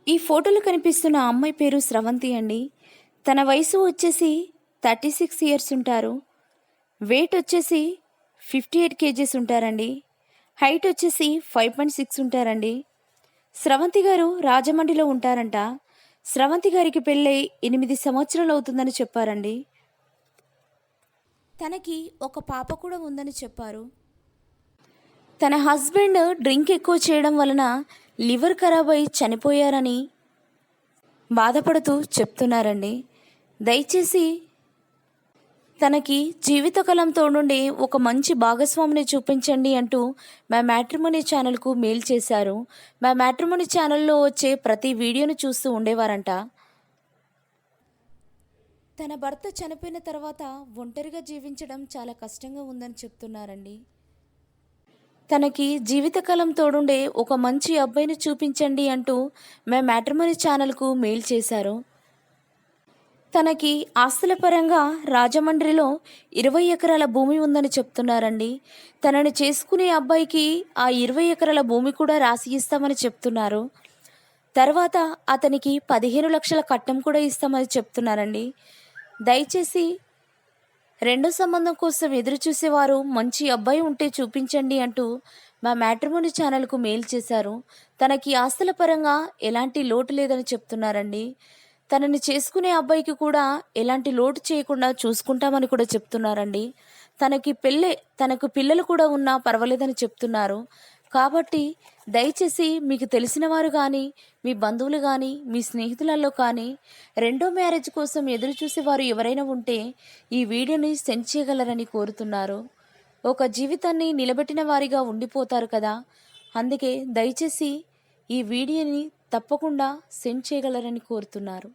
ఈ ఫోటోలో కనిపిస్తున్న అమ్మాయి పేరు స్రవంతి అండి. తన వయసు వచ్చేసి 36 ఇయర్స్ ఉంటారు. వెయిట్ వచ్చేసి 58 కేజీస్ ఉంటారండి. హైట్ వచ్చేసి 5.6 ఉంటారండి. స్రవంతి గారు రాజమండ్రిలో ఉంటారంట. స్రవంతి గారికి పెళ్ళై 8 సంవత్సరాలు అవుతుందని చెప్పారండి. తనకి ఒక పాప కూడా ఉందని చెప్పారు. తన హస్బెండ్ డ్రింక్ ఎక్కువ చేయడం వలన లివర్ ఖరాబ్ అయి చనిపోయారని బాధపడుతూ చెప్తున్నారండి. దయచేసి తనకి జీవితకాలం తోడుండే ఒక మంచి భాగస్వామిని చూపించండి అంటూ మా మ్యాట్రిమోనీ ఛానల్కు మెయిల్ చేశారు. మా మ్యాట్రిమోనీ ఛానల్లో వచ్చే ప్రతి వీడియోను చూస్తూ ఉండేవారంట. తన భర్త చనిపోయిన తర్వాత ఒంటరిగా జీవించడం చాలా కష్టంగా ఉందని చెప్తున్నారండి. తనకి జీవితకాలం తోడుండే ఒక మంచి అబ్బాయిని చూపించండి అంటూ మా మ్యాట్రిమోనీ ఛానల్కు మెయిల్ చేశారు. తనకి ఆస్తుల పరంగా రాజమండ్రిలో 20 ఎకరాల భూమి ఉందని చెప్తున్నారండి. తనని చేసుకునే అబ్బాయికి ఆ 20 ఎకరాల భూమి కూడా రాసి ఇస్తామని చెప్తున్నారు. తర్వాత అతనికి 15 లక్షల కట్నం కూడా ఇస్తామని చెప్తున్నారండి. దయచేసి రెండో సంబంధం కోసం ఎదురు చూసేవారు మంచి అబ్బాయి ఉంటే చూపించండి అంటూ మా మ్యాట్రిమోనీ ఛానల్కు మెయిల్ చేశారు. తనకి ఆస్తుల పరంగా ఎలాంటి లోటు లేదని చెప్తున్నారండి. తనని చేసుకునే అబ్బాయికి కూడా ఎలాంటి లోటు చేయకుండా చూసుకుంటామని కూడా చెప్తున్నారండి. తనకు పిల్లలు కూడా ఉన్నా పర్వాలేదని చెప్తున్నారు. కాబట్టి దయచేసి మీకు తెలిసిన వారు కానీ, మీ బంధువులు కానీ, మీ స్నేహితులలో కానీ రెండో మ్యారేజ్ కోసం ఎదురు చూసేవారు ఎవరైనా ఉంటే ఈ వీడియోని సెండ్ చేయగలరని కోరుతున్నారు. ఒక జీవితాన్ని నిలబెట్టిన వారిగా ఉండిపోతారు కదా, అందుకే దయచేసి ఈ వీడియోని తప్పకుండా సెండ్ చేయగలరని కోరుతున్నారు.